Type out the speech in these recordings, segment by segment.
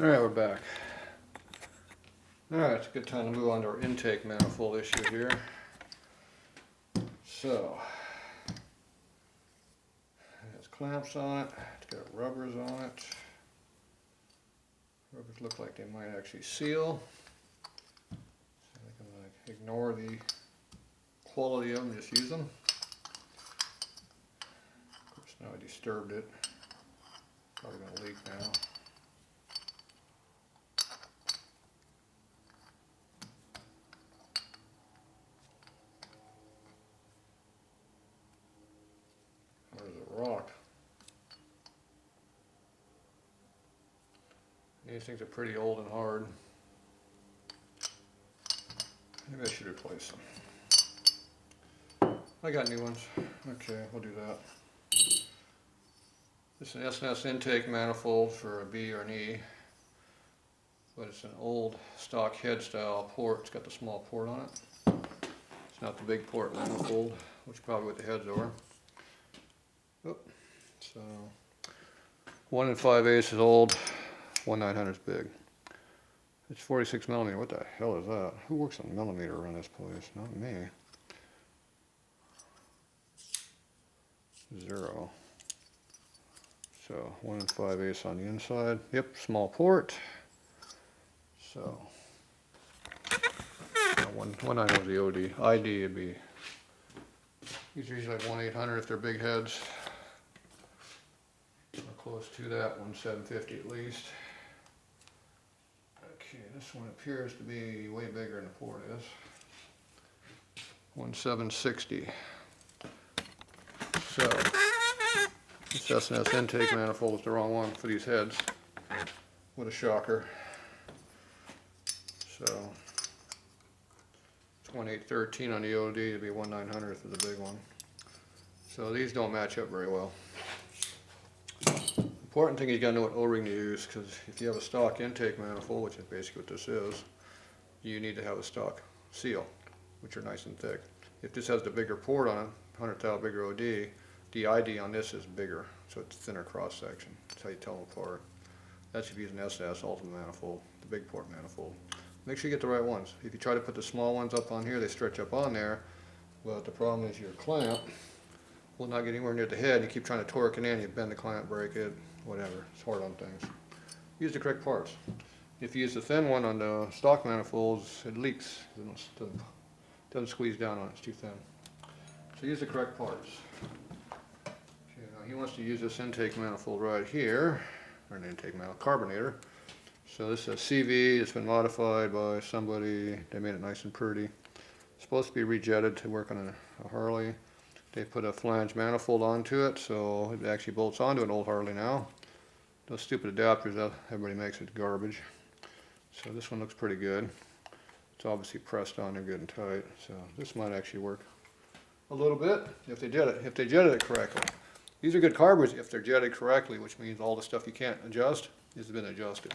Alright, we're back. Alright, it's a good time to move on to our intake manifold issue here. So, it has clamps on it, it's got rubbers on it. Rubbers look like they might actually seal. So I can ignore the quality of them, just use them. Of course, now I disturbed it. Probably going to leak now. There's a rock. These things are pretty old and hard. Maybe I should replace them. I got new ones. Okay, we'll do that. This is an S&S intake manifold for a B or an E, but it's an old stock head style port. It's got the small port on it. It's not the big port manifold, which is probably what the heads are. Oh, so 1 5/8 is old, 1/900 is big. It's 46 millimeter. What the hell is that? Who works on millimeter around this place? Not me. 0. So 1 5/8 on the inside. Yep, small port. So 1/900 is the OD. ID would be, these are usually like 1/800 if they're big heads. Or close to that, 1/750 at least. Okay, this one appears to be way bigger than the port is. 1/760. So this S&S intake manifold is the wrong one for these heads. What a shocker. So it's 1/813 on the OD, to be 1/900 for the big one. So these don't match up very well. Important thing is you gotta know what O-ring to use, because if you have a stock intake manifold, which is basically what this is, you need to have a stock seal, which are nice and thick. If this has the bigger port on it, 100 thou bigger OD, the ID on this is bigger, so it's thinner cross section. That's how you tell them apart. That's if you use an S&S ultimate manifold, the big port manifold. Make sure you get the right ones. If you try to put the small ones up on here, they stretch up on there, but the problem is your clamp will not get anywhere near the head. You keep trying to torque it in, you bend the clamp, break it, whatever. It's hard on things. Use the correct parts. If you use the thin one on the stock manifolds, it leaks. It doesn't squeeze down on it, it's too thin. So use the correct parts. Okay, now he wants to use this intake manifold right here, or an intake manifold, carbonator. So this is a CV, it's been modified by somebody, they made it nice and pretty. It's supposed to be rejetted to work on a Harley. They put a flange manifold onto it, so it actually bolts onto an old Harley now. Those stupid adapters that everybody makes is garbage. So this one looks pretty good. It's obviously pressed on there good and tight, so this might actually work a little bit if they jetted it correctly. These are good carburetors if they're jetted correctly, which means all the stuff you can't adjust has been adjusted.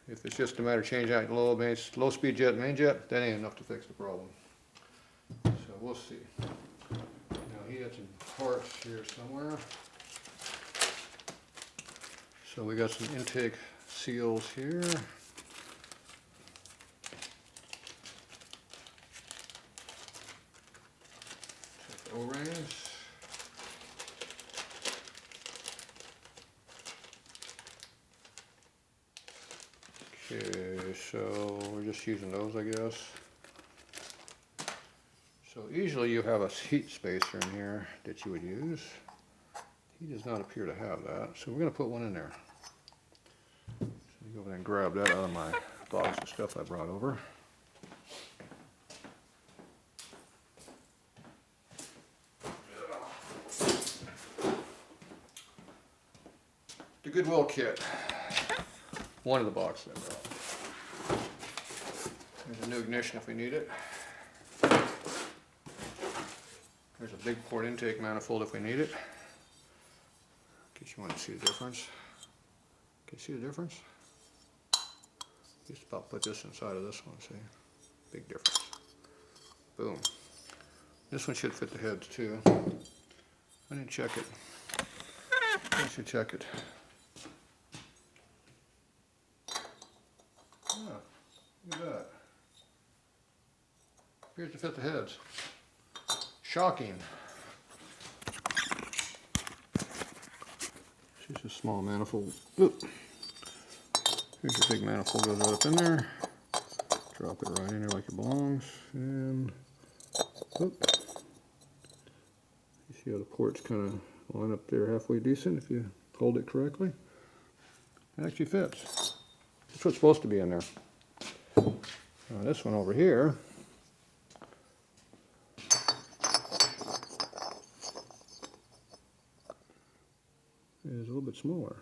If it's just a matter of changing out low speed jet, main jet, that ain't enough to fix the problem. So we'll see. Now he had some parts here somewhere. So we got some intake seals here. O-rings. Okay, so we're just using those, I guess. So usually you have a heat spacer in here that you would use. He does not appear to have that, so we're going to put one in there. So you go over there and grab that out of my box of stuff I brought over. The Goodwill kit. One of the boxes I brought. There's a new ignition if we need it. There's a big port intake manifold if we need it. In case you want to see the difference. Can you see the difference? Just about put this inside of this one, see? Big difference. Boom. This one should fit the heads too. I didn't check it. I should check it. Look at that. Appears to fit the heads. Shocking. It's just a small manifold. Oop. Here's your big manifold, goes right up in there. Drop it right in there like it belongs. And whoop. You see how the ports kind of line up there halfway decent if you hold it correctly. It actually fits. That's what's supposed to be in there. Now this one over here is a little bit smaller.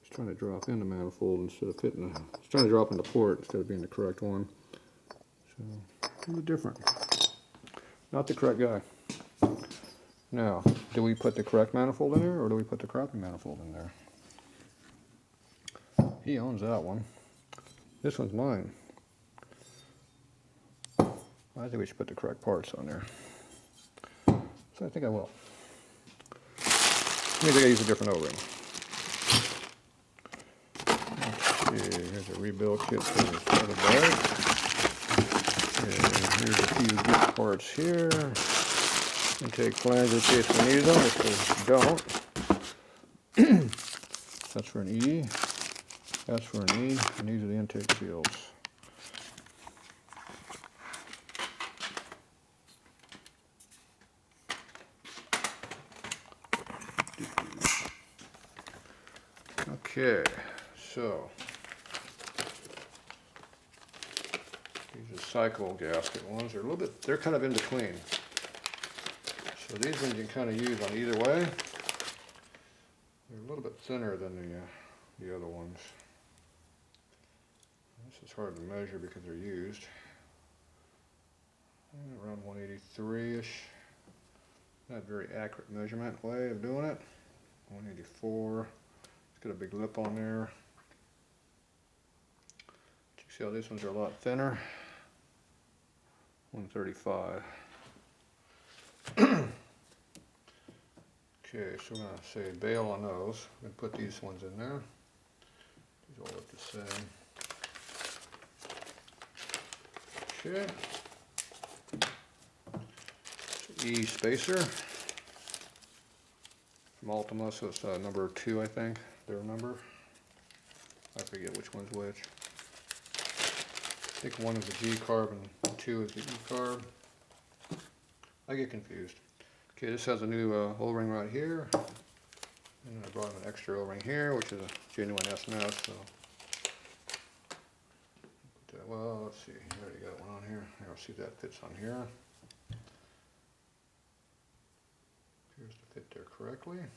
It's trying to drop in the manifold instead of fitting the, it's trying to drop in the port instead of being the correct one. So, a little bit different. Not the correct guy. Now, do we put the correct manifold in there or do we put the crappy manifold in there? He owns that one. This one's mine. I think we should put the correct parts on there. So I think I will. Maybe I gotta use a different O-ring. Let's see, here's a rebuild kit for this other bag. Here's a few good parts here. Intake flange in case we need them, if we don't. That's for an E. That's for an E, and these are the intake seals. Okay, so these are cycle gasket ones. They're a little bit, they're kind of in between. So these ones you can kind of use on either way. They're a little bit thinner than the other ones. This is hard to measure because they're used. Around 183-ish. Not very accurate measurement way of doing it. 184. It's got a big lip on there. You see how these ones are a lot thinner. 135. Okay, so we're going to say bail on those. We're going to put these ones in there. These all look the same. Okay. E spacer from Ultima, so it's number 2, I think, their number. I forget which one's which. I think 1 is the G carb and 2 is the E carb. I get confused. Okay, this has a new O-ring right here. And I brought an extra O-ring here, which is a genuine SMS, so. Well, let's see, I already got one on here. I'll see if that fits on here. Appears to fit there correctly. Okay,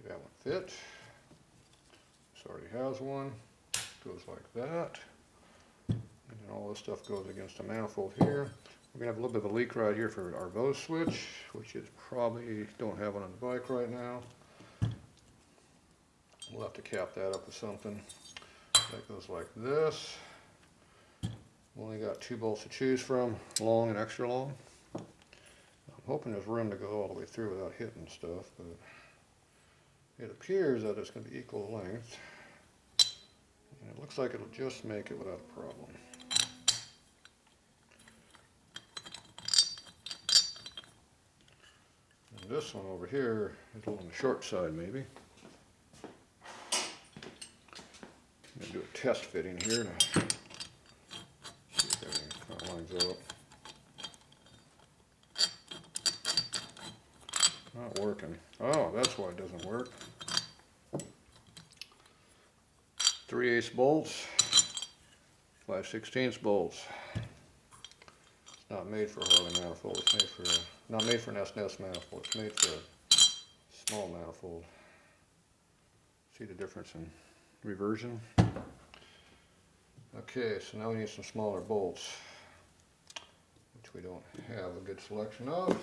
that one fit. This already has one. Goes like that. And then all this stuff goes against the manifold here. We're going to have a little bit of a leak right here for our Bose switch, which is probably, don't have one on the bike right now. We'll have to cap that up with something. That goes like this. Only got 2 bolts to choose from, long and extra long. I'm hoping there's room to go all the way through without hitting stuff, but it appears that it's going to be equal length. And it looks like it'll just make it without a problem. And this one over here is a little on the short side maybe. I'm going to do a test fitting here to see if everything kind of lines up. Not working. Oh, that's why it doesn't work. 3/8 bolts, 5/16 bolts. It's not made for a Harley manifold. It's made for not made for an SNS manifold. It's made for a small manifold. See the difference in reversion? Okay, so now we need some smaller bolts, which we don't have a good selection of.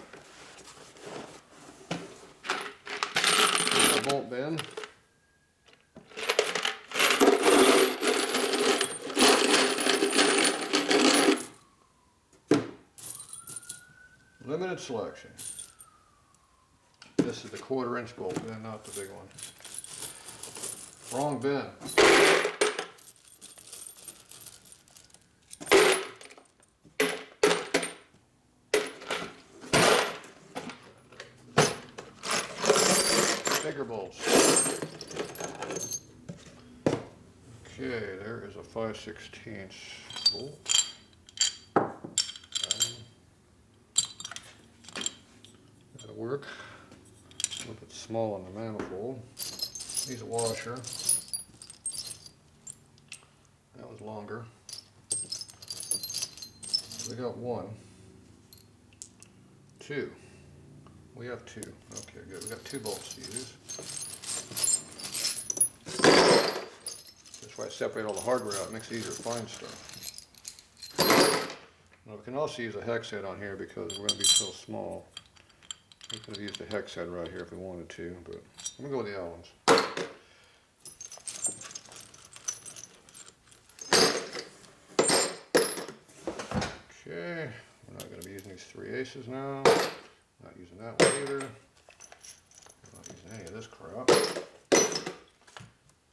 Here's our bolt bin. Limited selection. This is the 1/4" bolt bin, not the big one. Wrong bin. Bigger bolts. Okay, there is a 5/16 bolt. That'll work. A little bit small on the manifold. Needs a washer. That was longer. We got 1, 2. We have 2. Okay, good. We got 2 bolts to use. That's why I separate all the hardware out. It makes it easier to find stuff. Now we can also use a hex head on here because we're going to be so small. We could have used a hex head right here if we wanted to, but I'm going to go with the Allens. Okay, we're not going to be using these 3/8 now. Not using that one either. Not using any of this crap.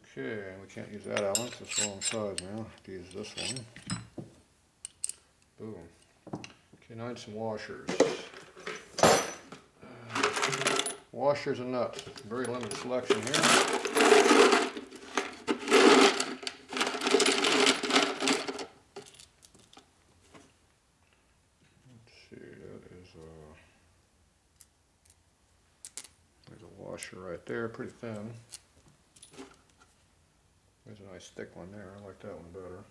Okay, we can't use that Allen, it's the wrong size now. I have to use this one. Boom. Okay, now I need some washers. Washers and nuts. Very limited selection here. Let's see, that is there's a washer right there, pretty thin. There's a nice thick one there. I like that one better.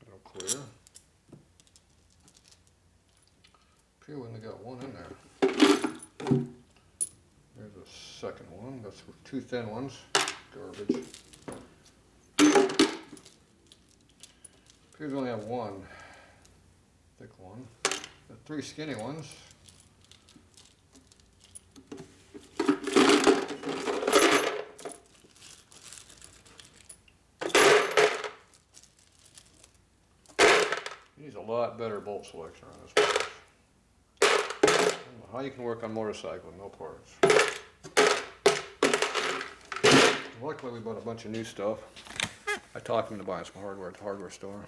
That'll clear. Okay, we only got 1 in there. There's a second one. That's 2 thin ones. Garbage. Appears we only have 1 thick one. Got 3 skinny ones. Needs a lot better bolt selection on this one. I don't know how you can work on motorcycle with no parts. Luckily we bought a bunch of new stuff. I talked him to buy some hardware at the hardware store.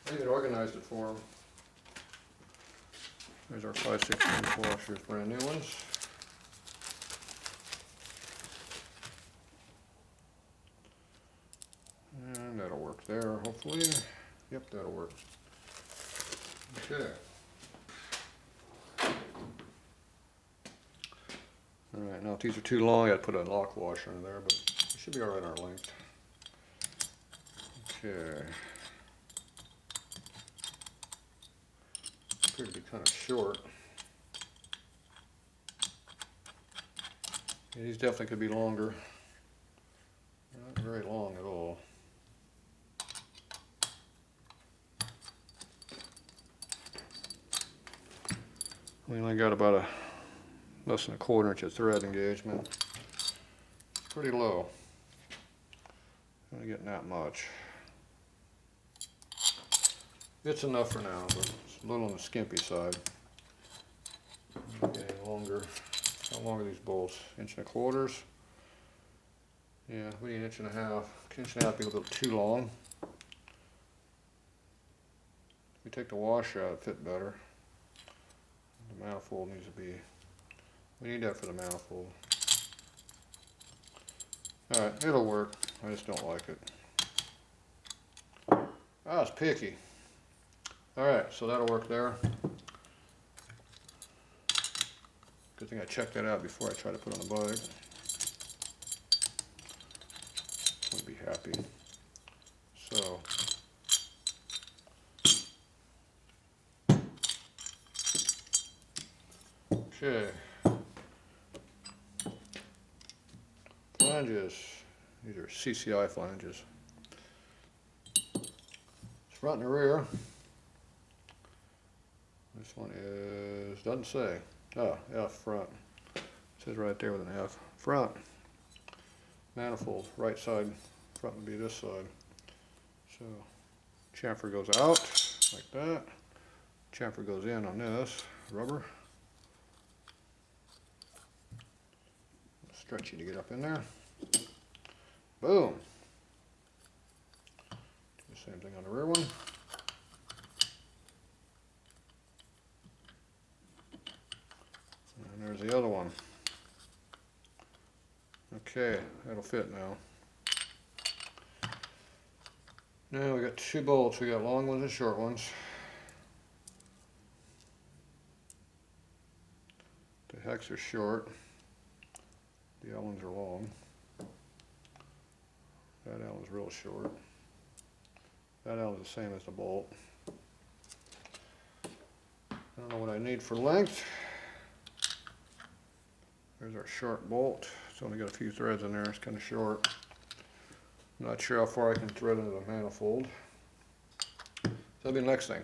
I even organized it for him. There's our 5/16 washers, brand new ones. And that'll work there, hopefully. Yep, that'll work. Okay. Alright, now if these are too long, I'd put a lock washer in there, but it should be alright on our length. Okay. Appear to be kind of short. Yeah, these definitely could be longer. Not very long at all. We only got about less than a 1/4 inch of thread engagement. Pretty low. Not getting that much. It's enough for now, but it's a little on the skimpy side. Getting longer. How long are these bolts? 1.25 inches? Yeah, we need 1.5 inches. 1.5 inches be a little too long. If we take the washer out, it'd fit better. The manifold needs to be, we need that for the manifold. Alright, it'll work. I just don't like it. Ah, it's picky. Alright, so that'll work there. Good thing I checked that out before I try to put on the bike. Wouldn't be happy. So, okay. Flanges. These are CCI flanges. Front and rear. This one is, doesn't say. Oh, F front. It says right there with an F. Front. Manifold. Right side. Front would be this side. So, Chamfer goes out like that. Chamfer goes in on this rubber. Stretchy to get up in there. Boom. Do the same thing on the rear one. And there's the other one. Okay, that'll fit now. Now we got two bolts. We got long ones and short ones. The hex are short. The Allens are long. That Allen's real short. That Allen's the same as the bolt. I don't know what I need for length. There's our short bolt. It's only got a few threads in there. It's kind of short. Not sure how far I can thread into the manifold. So that'll be the next thing.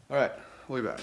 All right, we'll be back.